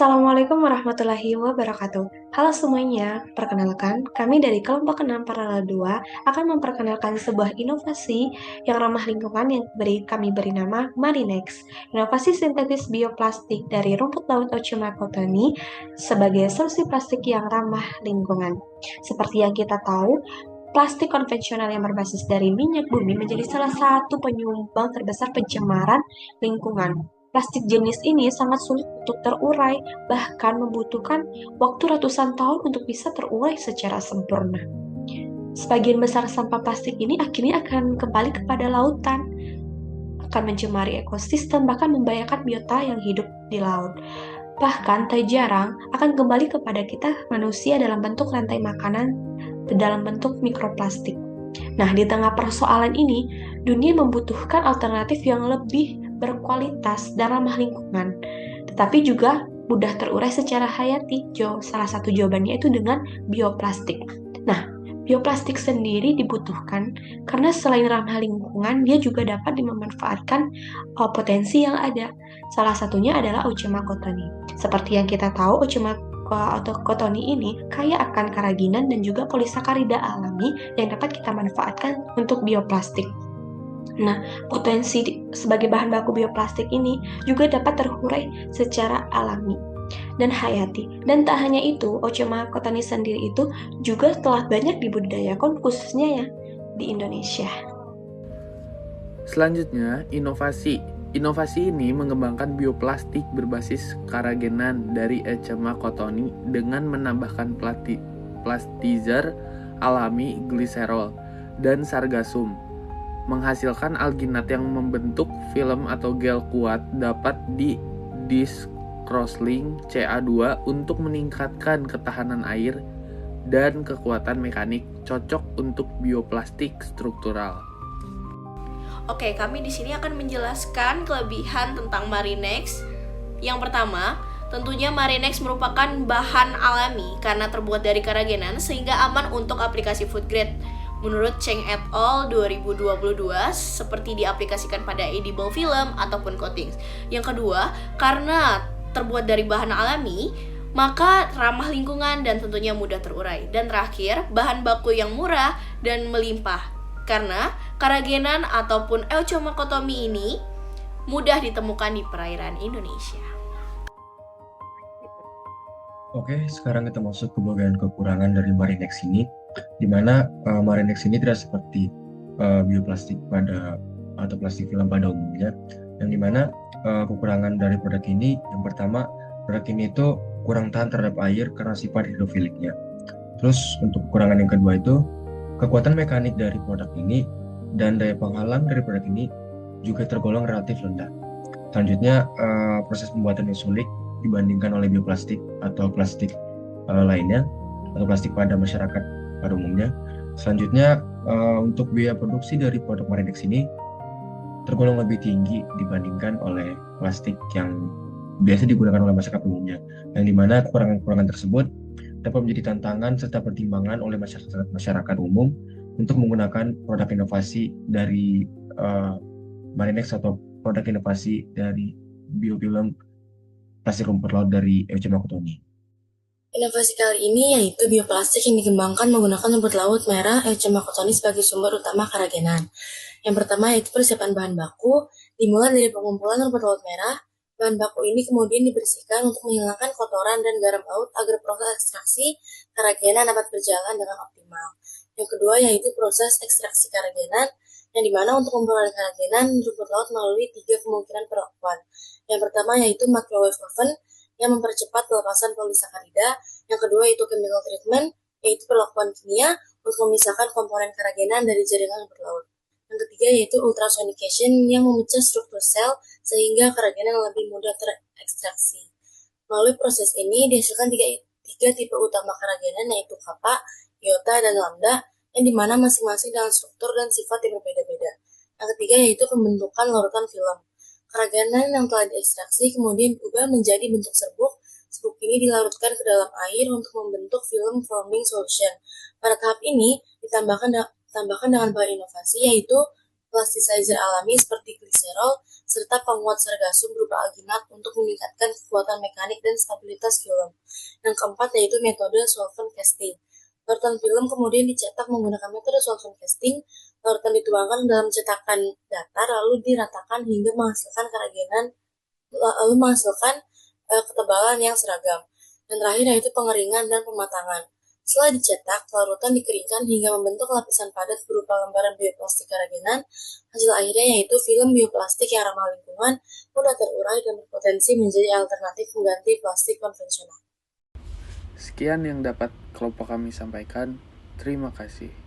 Assalamualaikum warahmatullahi wabarakatuh. Halo semuanya, perkenalkan kami dari kelompok 6 Paralel 2 akan memperkenalkan sebuah inovasi yang ramah lingkungan yang kami beri nama Marinex. Inovasi sintetis bioplastik dari rumput laut Ochomacotoni sebagai solusi plastik yang ramah lingkungan. Seperti yang kita tahu, plastik konvensional yang berbasis dari minyak bumi menjadi salah satu penyumbang terbesar pencemaran lingkungan. Plastik jenis ini sangat sulit untuk terurai, bahkan membutuhkan waktu ratusan tahun untuk bisa terurai secara sempurna. Sebagian besar sampah plastik ini akhirnya akan kembali kepada lautan, akan mencemari ekosistem, bahkan membahayakan biota yang hidup di laut. Bahkan tak jarang akan kembali kepada kita manusia dalam bentuk rantai makanan, dalam bentuk mikroplastik. Nah, di tengah persoalan ini, dunia membutuhkan alternatif yang lebih berkualitas dan ramah lingkungan, tetapi juga mudah terurai secara hayati. Salah satu jawabannya itu dengan bioplastik. Nah, bioplastik sendiri dibutuhkan karena selain ramah lingkungan, dia juga dapat dimanfaatkan potensi yang ada. Salah satunya adalah Ochomacotoni. Seperti yang kita tahu, Ochomacotoni ini kaya akan keraginan dan juga polisakarida alami yang dapat kita manfaatkan untuk bioplastik. Nah, potensi sebagai bahan baku bioplastik ini juga dapat terurai secara alami dan hayati. Dan tak hanya itu, Ochomacotoni sendiri itu juga telah banyak dibudidayakan khususnya ya di Indonesia. Selanjutnya, inovasi. Inovasi ini mengembangkan bioplastik berbasis keragenan dari Ochomacotoni dengan menambahkan plastizer alami gliserol dan sargasum, menghasilkan alginat yang membentuk film atau gel kuat dapat di cross-link Ca2 untuk meningkatkan ketahanan air dan kekuatan mekanik, cocok untuk bioplastik struktural. Oke, kami di sini akan menjelaskan kelebihan tentang Marinex. Yang pertama, tentunya Marinex merupakan bahan alami karena terbuat dari keragenan sehingga aman untuk aplikasi food grade. Menurut Cheng et al. 2022, seperti diaplikasikan pada edible film ataupun coatings. Yang kedua, karena terbuat dari bahan alami, maka ramah lingkungan dan tentunya mudah terurai. Dan terakhir, bahan baku yang murah dan melimpah. Karena keragenan ataupun Ochomacotoni ini mudah ditemukan di perairan Indonesia. Oke, sekarang kita masuk ke bagian kekurangan dari Marinex ini, di mana Marinex ini tidak seperti bioplastik atau plastik film pada umumnya, yang dimana kekurangan dari produk ini, yang pertama, produk ini itu kurang tahan terhadap air karena sifat hidrofiliknya. Terus untuk kekurangan yang kedua itu, kekuatan mekanik dari produk ini dan daya penghalang dari produk ini juga tergolong relatif rendah. Selanjutnya, proses pembuatannya sulit dibandingkan oleh bioplastik atau plastik lainnya atau plastik pada masyarakat pada umumnya. Selanjutnya, untuk biaya produksi dari produk Marinex ini tergolong lebih tinggi dibandingkan oleh plastik yang biasa digunakan oleh masyarakat umumnya, yang dimana kekurangan-kekurangan tersebut dapat menjadi tantangan serta pertimbangan oleh masyarakat umum untuk menggunakan produk inovasi dari Marinex atau produk inovasi dari biofilm plastik rumput laut dari Ochomacotoni. Inovasi kali ini yaitu bioplastik yang dikembangkan menggunakan rumput laut merah Ochomacotoni sebagai sumber utama keragenan. Yang pertama yaitu persiapan bahan baku, dimulai dari pengumpulan rumput laut merah. Bahan baku ini kemudian dibersihkan untuk menghilangkan kotoran dan garam laut agar proses ekstraksi keragenan dapat berjalan dengan optimal. Yang kedua yaitu proses ekstraksi keragenan, yang dimana untuk memperoleh keragenan rumput laut melalui 3 kemungkinan perlakuan. Yang pertama yaitu microwave oven yang mempercepat pelepasan polisakarida. Yang kedua yaitu chemical treatment, yaitu perlakuan kimia untuk memisahkan komponen keragenan dari jaringan rumput laut. Yang ketiga yaitu ultrasonication yang memecah struktur sel sehingga keragenan lebih mudah terekstraksi. Melalui proses ini dihasilkan tiga tipe utama keragenan yaitu kappa, iota, dan lambda, yang dimana masing-masing dengan struktur dan sifat yang berbeda-beda. Yang ketiga yaitu pembentukan larutan film. Keragenan yang telah diekstraksi kemudian berubah menjadi bentuk serbuk. Serbuk ini dilarutkan ke dalam air untuk membentuk film forming solution. Pada tahap ini ditambahkan dengan bahan inovasi yaitu plasticizer alami seperti gliserol, serta penguat sargasum berupa alginat untuk meningkatkan kekuatan mekanik dan stabilitas film. Yang keempat yaitu metode solvent casting. Larutan film kemudian dicetak menggunakan metode solvent casting. Larutan dituangkan dalam cetakan datar lalu diratakan hingga menghasilkan ketebalan yang seragam. Dan terakhir yaitu pengeringan dan pematangan. Setelah dicetak, larutan dikeringkan hingga membentuk lapisan padat berupa lembaran bioplastik keragenan. Hasil akhirnya yaitu film bioplastik yang ramah lingkungan, mudah terurai, dan berpotensi menjadi alternatif pengganti plastik konvensional. Sekian yang dapat kelompok kami sampaikan. Terima kasih.